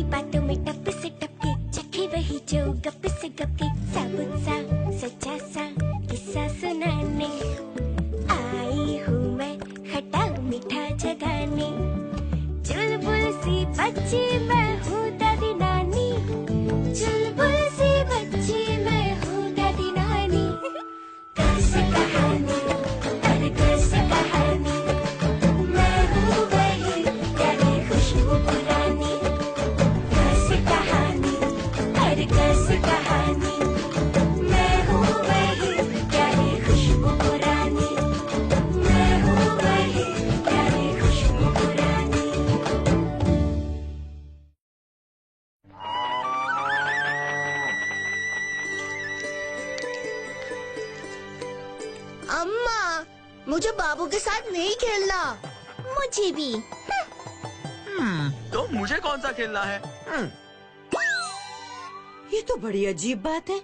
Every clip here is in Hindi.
बातों में टप से टपके, चखे वही जो गप से गपके, साबुत सा सच्चा सा किस्सा सुनाने आई हूँ मैं खट्टा मीठा जगाने। चुलबुल सी बच्ची मैं हूँ दादी नानी, चुलबुल सी बच्ची मैं हूँ दादी नानी। कैसे कहानी, अरे कैसे कहानी, मैं हूँ वही प्यारी खुशबू पुरानी। कैसे कहानी, अरे कैसे कहानी, मैं हूँ वही प्यारी खुशबू पुरानी। मैं हूँ वही प्यारी खुशबू पुरानी। अम्मा, मुझे बाबू के साथ नहीं खेलना। मुझे भी। तो मुझे कौन सा खेलना है? ये तो बड़ी अजीब बात है।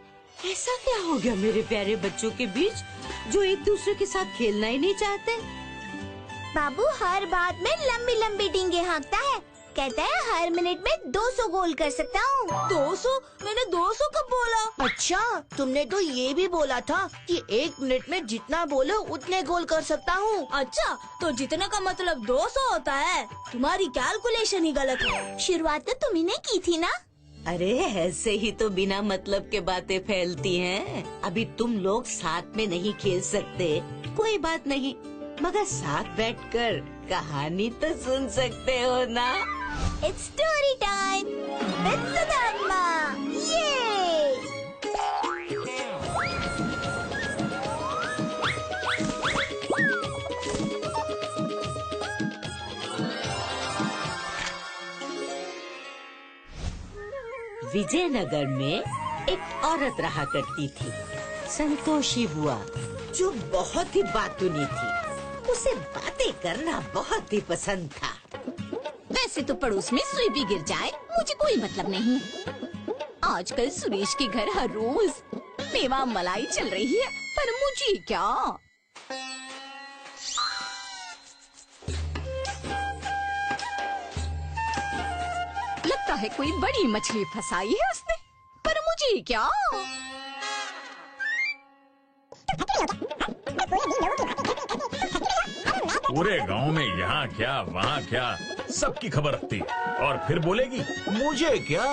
ऐसा क्या हो गया मेरे प्यारे बच्चों के बीच जो एक दूसरे के साथ खेलना ही नहीं चाहते? बाबू हर बात में लंबी लंबी डींगे हाँकता है, कहता है हर मिनट में 200 गोल कर सकता हूँ। 200? मैंने 200 कब बोला? अच्छा, तुमने तो ये भी बोला था कि 1 मिनट में जितना बोलो उतने गोल कर सकता हूँ। अच्छा, तो जितने का मतलब 200 होता है। तुम्हारी कैलकुलेशन ही गलत है। शुरुआत तो तुम्ही ने की थी ना। अरे ऐसे ही तो बिना मतलब के बातें फैलती हैं। अभी तुम लोग साथ में नहीं खेल सकते, कोई बात नहीं, मगर साथ बैठकर कहानी तो सुन सकते हो ना। It's story time with Sudhamma. Yay! Vijayanagar में एक औरत रहा करती थी, संतोषी बुआ, जो बहुत ही बातूनी थी। उसे बातें करना बहुत ही पसंद था। वैसे तो पड़ोस में सुई भी गिर जाए मुझे कोई मतलब नहीं। आजकल सुरेश के घर हर रोज मेवा मलाई चल रही है, पर मुझे क्या। लगता है कोई बड़ी मछली फंसाई है उसने, पर मुझे क्या। पूरे गांव में यहाँ क्या वहाँ क्या सबकी खबर रखती है, और फिर बोलेगी मुझे क्या।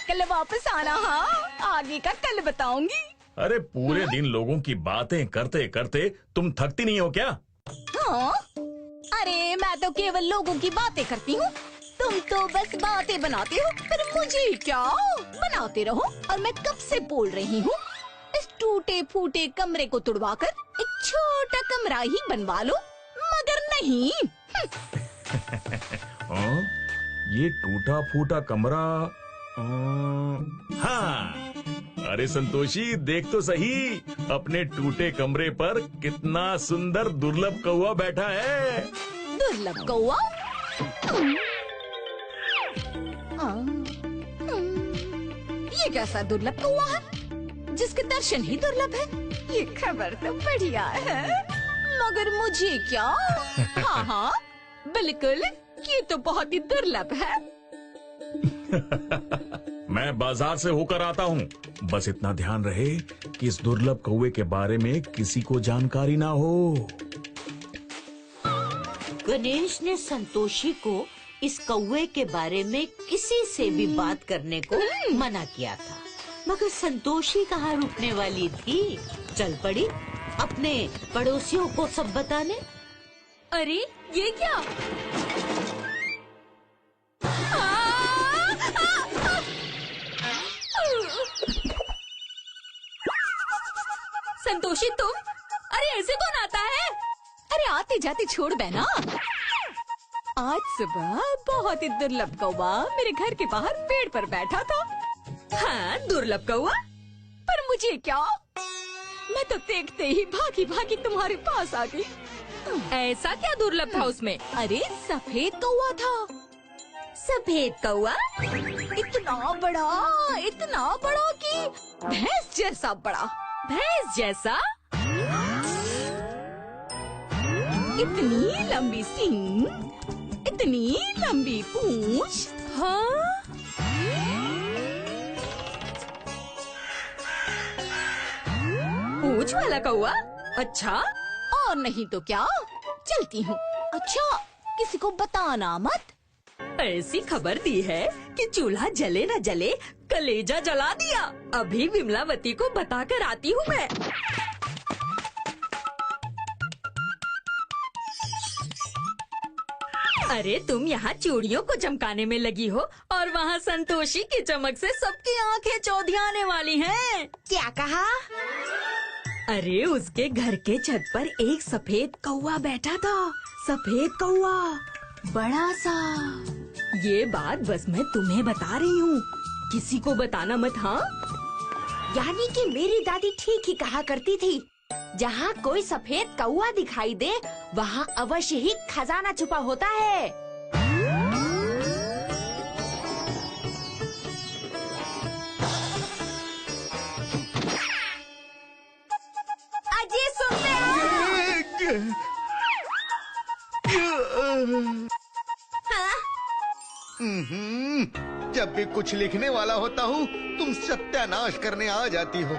कल वापस आना। हाँ, आगे का कल बताऊंगी। अरे पूरे दिन लोगों की बातें करते करते तुम थकती नहीं हो क्या? हाँ? अरे मैं तो केवल लोगों की बातें करती हूँ, तुम तो बस बातें बनाते हो। पर मुझे क्या, बनाते रहो। और मैं कब से बोल रही हूँ, इस टूटे फूटे कमरे को तुड़वाकर एक छोटा कमरा ही बनवा लो, मगर नहीं। ये टूटा फूटा कमरा। हाँ, अरे संतोषी देख तो सही, अपने टूटे कमरे पर कितना सुंदर दुर्लभ कौवा बैठा है। दुर्लभ कौवा? ये कैसा दुर्लभ कौवा है जिसके दर्शन ही दुर्लभ है? ये खबर तो बढ़िया है, मगर मुझे क्या। हाँ हाँ बिल्कुल, ये तो बहुत ही दुर्लभ है। मैं बाजार से होकर आता हूँ, बस इतना ध्यान रहे कि इस दुर्लभ कौवे के बारे में किसी को जानकारी ना हो। गणेश ने संतोषी को इस कौवे के बारे में किसी से भी बात करने को मना किया था, मगर संतोषी कहाँ रुकने वाली थी। चल पड़ी अपने पड़ोसियों को सब बताने। अरे ये क्या। संतोषी तुम, अरे ऐसे कौन आता है? अरे आते जाते छोड़ बहना। आज सुबह बहुत ही दुर्लभ कौवा मेरे घर के बाहर पेड़ पर बैठा था। हाँ दुर्लभ कौवा, पर मुझे क्या, मैं तो देखते ही भागी भागी तुम्हारे पास आ गई। ऐसा क्या दुर्लभ था उसमें? अरे सफेद कौवा था। सफेद कौवा? इतना बड़ा कि भैंस जैसा बड़ा। भैंस जैसा? इतनी लंबी सींग, इतनी लंबी पूंछ। हाँ पूंछ वाला कौआ? अच्छा, और नहीं तो क्या, चलती हूँ। अच्छा, किसी को बताना मत। ऐसी खबर दी है कि चूल्हा जले न जले, कलेजा जला दिया। अभी विमलावती को बताकर आती हूँ मैं। अरे तुम यहाँ चूड़ियों को चमकाने में लगी हो और वहाँ संतोषी की चमक से सबकी आंखें चौधियाने वाली हैं। क्या कहा? अरे उसके घर के छत पर एक सफेद कौवा बैठा था। सफेद कौवा, बड़ा सा। ये बात बस मैं तुम्हें बता रही हूँ, किसी को बताना मत। हाँ, यानी कि मेरी दादी ठीक ही कहा करती थी, जहाँ कोई सफेद कौवा दिखाई दे वहाँ अवश्य ही खजाना छुपा होता है। अजय सुनते हो? हाँ? जब भी कुछ लिखने वाला होता हूँ तुम सत्यानाश करने आ जाती हो।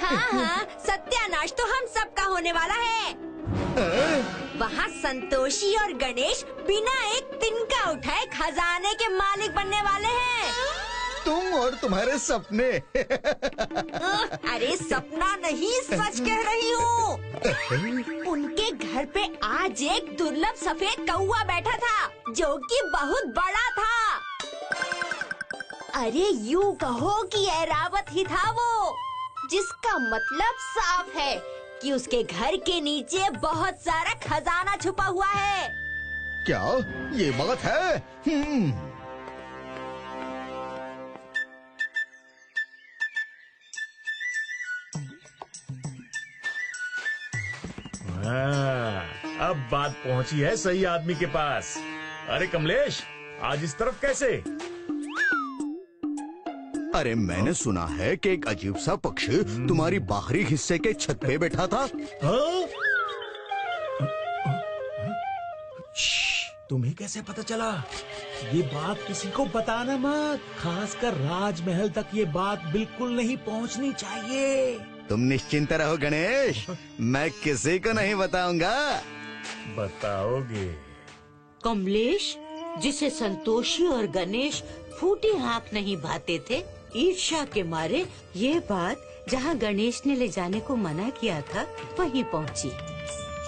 हाँ, सत्यानाश तो हम सबका होने वाला है। वहाँ संतोषी और गणेश बिना एक तिनका उठाए खजाने के मालिक बनने वाले हैं। तुम और तुम्हारे सपने। अरे सपना नहीं, सच कह रही हूँ। उनके घर पे आज एक दुर्लभ सफेद कौवा बैठा था, जो कि बहुत बड़ा था। अरे यूँ कहो कि ऐरावत ही था वो, जिसका मतलब साफ है कि उसके घर के नीचे बहुत सारा खजाना छुपा हुआ है। क्या ये बात है? अब बात पहुंची है सही आदमी के पास। अरे कमलेश, आज इस तरफ कैसे? अरे मैंने सुना है कि एक अजीब सा पक्षी तुम्हारी बाहरी हिस्से के छत पे बैठा था। हाँ? तुम्हें कैसे पता चला? ये बात किसी को बताना मत, खासकर राजमहल तक ये बात बिल्कुल नहीं पहुंचनी चाहिए। तुम निश्चिंत रहो गणेश, मैं किसी को नहीं बताऊंगा। बताओगे? कमलेश, जिसे संतोषी और गणेश फूटी आंख नहीं भाते थे, ईर्ष्या के मारे ये बात जहाँ गणेश ने ले जाने को मना किया था वहीं पहुँची।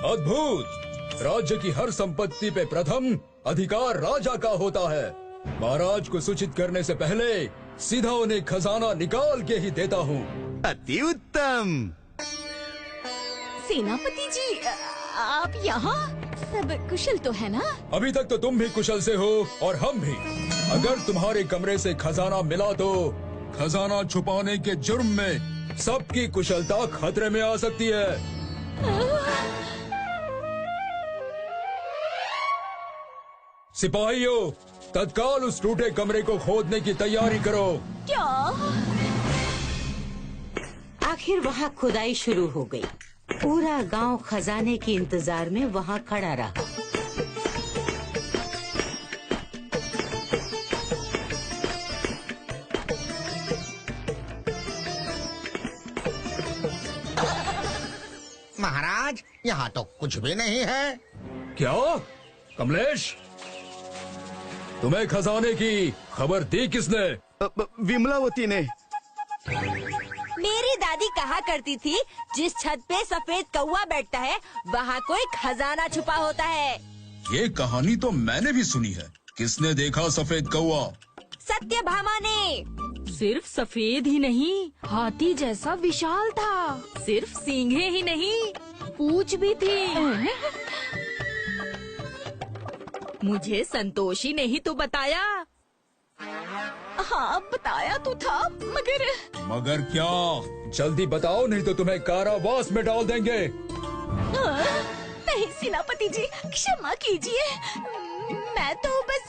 अद्भुत! राज्य की हर संपत्ति पे प्रथम अधिकार राजा का होता है। महाराज को सूचित करने से पहले सीधा उन्हें खजाना निकाल के ही देता हूँ। अति उत्तम। सेनापति जी, आप यहाँ? सब कुशल तो है ना? अभी तक तो तुम भी कुशल से हो और हम भी। अगर तुम्हारे कमरे से खजाना मिला तो खजाना छुपाने के जुर्म में सबकी कुशलता खतरे में आ सकती है। सिपाहियों, तत्काल उस टूटे कमरे को खोदने की तैयारी करो। क्या? आखिर वहाँ खुदाई शुरू हो गई। पूरा गांव खजाने के इंतजार में वहाँ खड़ा रहा। महाराज, यहाँ तो कुछ भी नहीं है। क्या? कमलेश, तुम्हें खजाने की खबर दी किसने? विमलावती ने। मेरी दादी कहा करती थी, जिस छत पे सफेद कौवा बैठता है वहाँ कोई खजाना छुपा होता है। ये कहानी तो मैंने भी सुनी है। किसने देखा सफेद कौवा? सत्यभामा ने। सिर्फ सफेद ही नहीं, हाथी जैसा विशाल था। सिर्फ सींगें ही नहीं, पूंछ भी थी। मुझे संतोषी ने ही तो बताया। हाँ, बताया तो था, मगर क्या? जल्दी बताओ, नहीं तो तुम्हें कारावास में डाल देंगे। नहीं सेनापति जी, क्षमा कीजिए। मैं तो बस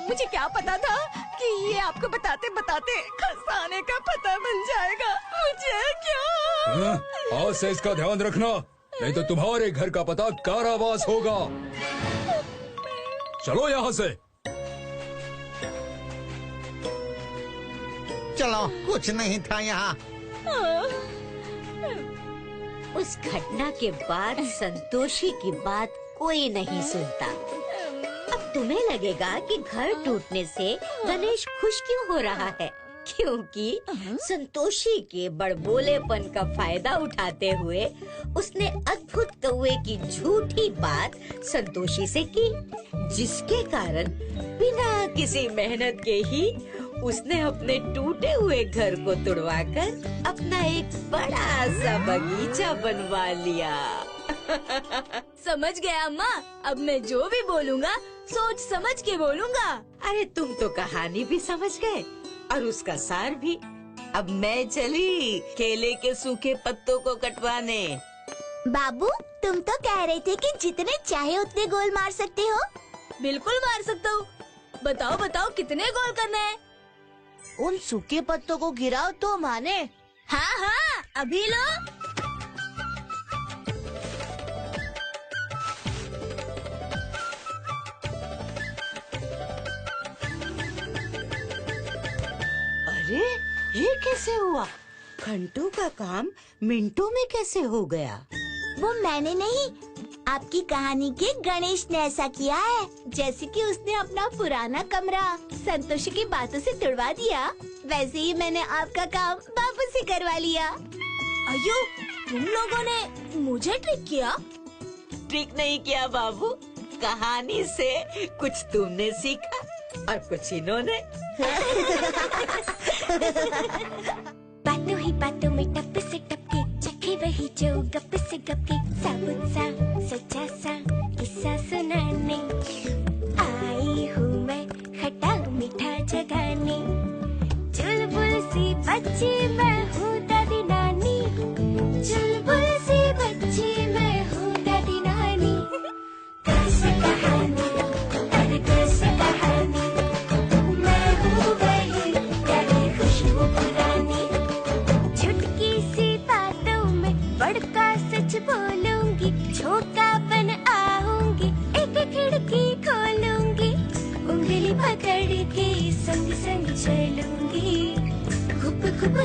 मुझे क्या पता था कि ये आपको बताते बताते खजाने का पता बन जाएगा। मुझे क्या? आज से इसका ध्यान रखना, नहीं तो तुम्हारे घर का पता कारावास होगा। चलो यहाँ से। चलो, कुछ नहीं था यहाँ। उस घटना के बाद संतोषी की बात कोई नहीं सुनता। अब तुम्हें लगेगा कि घर टूटने से गणेश खुश क्यों हो रहा है, क्योंकि संतोषी के बड़बोलेपन का फायदा उठाते हुए उसने अद्भुत कौवे की झूठी बात संतोषी से की, जिसके कारण बिना किसी मेहनत के ही उसने अपने टूटे हुए घर को तुड़वाकर अपना एक बड़ा सा बगीचा बनवा लिया। समझ गया अम्मा, अब मैं जो भी बोलूँगा सोच समझ के बोलूँगा। अरे तुम तो कहानी भी समझ गए और उसका सार भी। अब मैं चली केले के सूखे पत्तों को कटवाने। बाबू, तुम तो कह रहे थे कि जितने चाहे उतने गोल मार सकते हो। बिल्कुल मार सकता हूँ। बताओ बताओ कितने गोल करने हैं? उन सूखे पत्तों को गिराओ तो माने। हाँ हाँ, अभी लो। अरे ये कैसे हुआ? घंटों का काम मिनटों में कैसे हो गया? वो मैंने नहीं, आपकी कहानी के गणेश ने ऐसा किया है। जैसे कि उसने अपना पुराना कमरा संतोषी की बातों से तुड़वा दिया, वैसे ही मैंने आपका काम बाबू से करवा लिया। अयो, तुम लोगों ने मुझे ट्रिक किया? ट्रिक नहीं किया बाबू, कहानी से कुछ तुमने सीखा और कुछ इन्होंने। बातों ही बातों में टप से टपके, चखे वही जो गप से गपके, साबुत सा सच्चा सा किस्सा सुनाने आई हूँ मैं खट्टा मीठा जगाने। चुलबुल सी बच्ची मैं हूँ दादी नानी, चुलबुल सी बच्ची मैं हूँ दादी नानी। कैसे कहानी, अरे कैसे कहानी, मैं हूँ वही प्यारी खुशबू पुरानी। चुटकी सी बातों में बड़का सच बोलूंगी, छोटा बन आऊंगी, एक खिड़की खोलूंगी, उंगली पकड़ के संग संग चलूंगी, खूब खूब